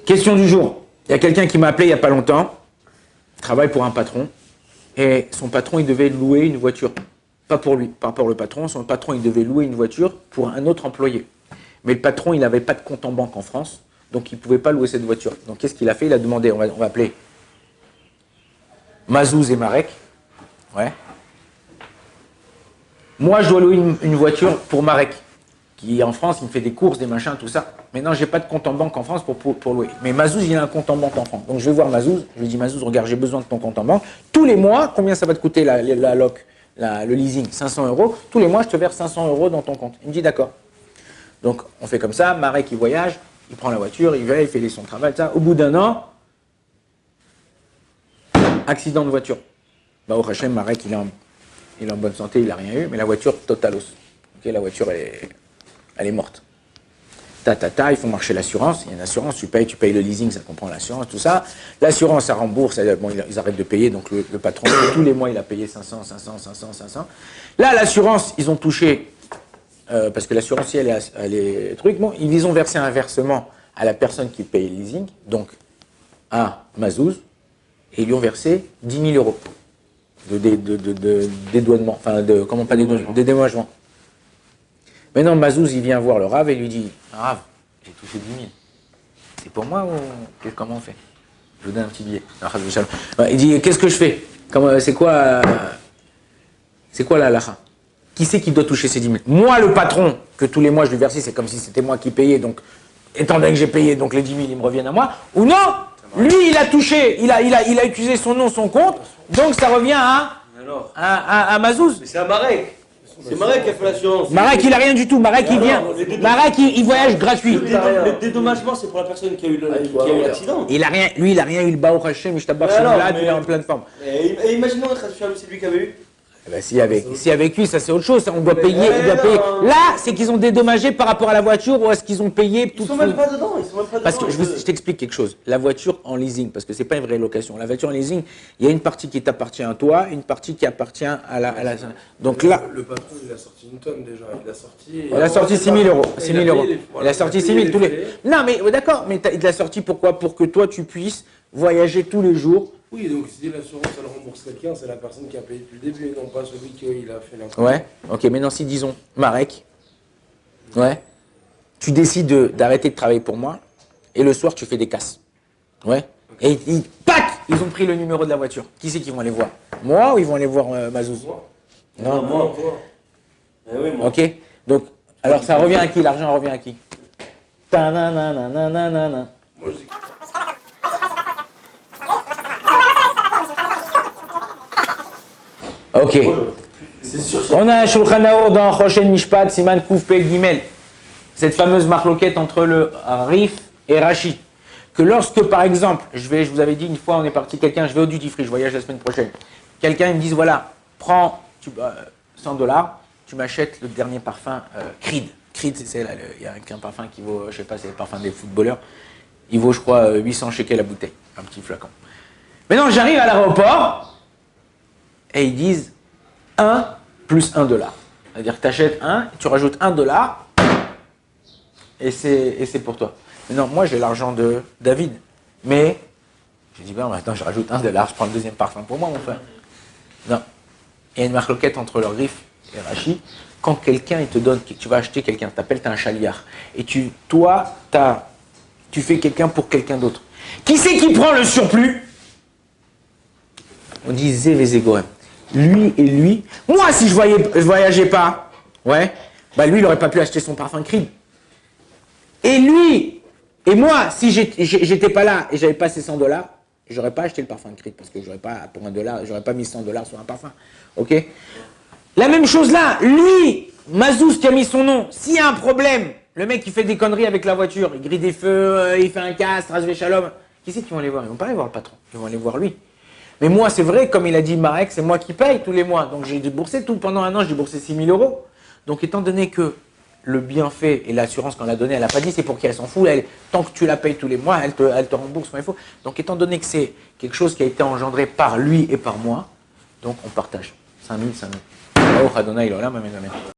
Question du jour. Il y a quelqu'un qui m'a appelé il n'y a pas longtemps. Il travaille pour un patron. Et son patron, il devait louer une voiture. Pas pour lui, pas pour le patron. Son patron, il devait louer une voiture pour un autre employé. Mais le patron, il n'avait pas de compte en banque en France. Donc, il ne pouvait pas louer cette voiture. Donc, qu'est-ce qu'il a fait? Il a demandé, on va appeler Mazouz et Marek. Ouais. Moi, je dois louer une voiture pour Marek, qui en France, il me fait des courses, des machins, tout ça. Maintenant, je n'ai pas de compte en banque en France pour louer. Mais Mazouz, il a un compte en banque en France. Donc, je vais voir Mazouz. Je lui dis, Mazouz, regarde, j'ai besoin de ton compte en banque. Tous les mois, combien ça va te coûter la loc, le leasing? 500 €. Tous les mois, je te verse 500 € dans ton compte. Il me dit, d'accord. Donc, on fait comme ça. Marek, il voyage, il prend la voiture, il va, il fait son travail, ça. Au bout d'un an, accident de voiture. Bah, au Hachem, Marek, il est en bonne santé, il n'a rien eu, mais la voiture, totalos. Okay, la voiture, elle est morte. Il faut marcher l'assurance. Il y a une assurance, tu payes le leasing, ça comprend l'assurance, tout ça. L'assurance, ça rembourse. Bon, ils arrêtent de payer, donc le patron, tous les mois, il a payé 500. Là, l'assurance, ils ont touché, parce que l'assurance, elle est truc, bon, ils ont versé un versement à la personne qui paye le leasing, donc à Mazouz, et ils lui ont versé 10 000 € de dédouanement, enfin, comment pas dédouanement, de dédommagement. Maintenant, Mazouz, il vient voir le Rav et lui dit, Rav, j'ai touché 10 000. C'est pour moi ou comment on fait? Je vous donne un petit billet. Il dit, qu'est-ce que je fais? C'est quoi la halakha? Qui c'est qui doit toucher ces 10 000? Moi, le patron, que tous les mois je lui versais, c'est comme si c'était moi qui payais, donc, étant donné que j'ai payé, donc les 10 000, ils me reviennent à moi. Ou non, lui, il a touché, il a utilisé son nom, son compte, donc ça revient à Mazouz. Mais c'est à Marek. C'est Marek qui a fait l'assurance. Marek, il a rien du tout. Marek, il vient. Marek, il voyage gratuit. Le dédommagement, c'est pour la personne qui a eu l'accident. Il a rien eu le Baruch Hashem, je t'abbarre chez là, il est en pleine forme. Et imaginons être c'est lui qui avait eu. Si avec lui, ça c'est autre chose. On doit payer. Là, c'est qu'ils ont dédommagé par rapport à la voiture ou est-ce qu'ils ont payé tout. Ils sont même pas dedans. Parce que je t'explique quelque chose. La voiture en leasing, parce que c'est pas une vraie location. La voiture en leasing, il y a une partie qui t'appartient à toi, une partie qui appartient à la. Donc là. Le patron, il a sorti une tonne déjà. Il a sorti 6 000 €. 6 000 €. Il a sorti 6 000 tous les. Non, mais d'accord. Mais il l'a sorti pourquoi? Pour que toi tu puisses voyager tous les jours. Oui, donc si l'assurance elle rembourse quelqu'un, c'est la personne qui a payé depuis le début, et non pas celui qui a fait l'inconvénient. Ouais, ok, maintenant si disons, Marek, ouais, tu décides d'arrêter de travailler pour moi, et le soir tu fais des casses. Ouais, et ils ont pris le numéro de la voiture. Qui c'est qui vont aller voir? Moi ou ils vont aller voir Mazouz? Non, moi. Oui, moi. Ok, donc, alors ça revient à qui? L'argent revient à qui? Ta-na-na-na-na-na-na. Moi, je dis... Ok. On a un Shulchan Aour dans Choshen Mishpat, Siman Kouf Pe Gimel. Cette fameuse marloquette entre le Rif et Rashi. Que lorsque, par exemple, je vous avais dit une fois, on est parti, je vais au duty free, je voyage la semaine prochaine. Quelqu'un, il me dit, voilà, prends 100 $, tu m'achètes le dernier parfum Creed. Creed, il y a un parfum qui vaut, je sais pas, c'est le parfum des footballeurs. Il vaut, je crois, 800 shekels la bouteille, un petit flacon. Maintenant, j'arrive à l'aéroport. Et ils disent 1 plus 1 $. C'est-à-dire que tu achètes 1, tu rajoutes 1 $, et c'est pour toi. Mais non, moi j'ai l'argent de David. Mais, je dis, ben maintenant je rajoute 1 $, je prends le deuxième parfum pour moi, mon frère. Non. Il y a une marloquette entre le Rif et Rashi. Quand quelqu'un il te donne, tu vas acheter quelqu'un, t'appelles, t'as un chaliard. Et tu fais quelqu'un pour quelqu'un d'autre. Qui c'est qui prend le surplus? On dit Zévézégoem. Lui et lui. Moi, si je voyageais pas, ouais, bah lui, il n'aurait pas pu acheter son parfum Creed. Et lui, et moi, si j'étais pas là et j'avais pas ces 100 $, j'aurais pas acheté le parfum Creed parce que j'aurais pas, pour $1, j'aurais pas mis 100 $ sur un parfum. Ok? La même chose là, lui, Mazouz qui a mis son nom, s'il y a un problème, le mec qui fait des conneries avec la voiture, il grille des feux, il fait un casse, Razvé Shalom, qui c'est qui vont aller voir? Ils vont pas aller voir le patron, ils vont aller voir lui. Mais moi, c'est vrai, comme il a dit Marek, c'est moi qui paye tous les mois. Donc j'ai déboursé pendant un an, j'ai déboursé 6 000 €. Donc étant donné que le bienfait et l'assurance qu'on l'a donné, elle n'a pas dit c'est pour qui elle s'en fout. Tant que tu la payes tous les mois, elle te rembourse quand il faut. Donc étant donné que c'est quelque chose qui a été engendré par lui et par moi, Donc on partage. 5 000, 5 000. Baruch Adonai Olam, amen, amen.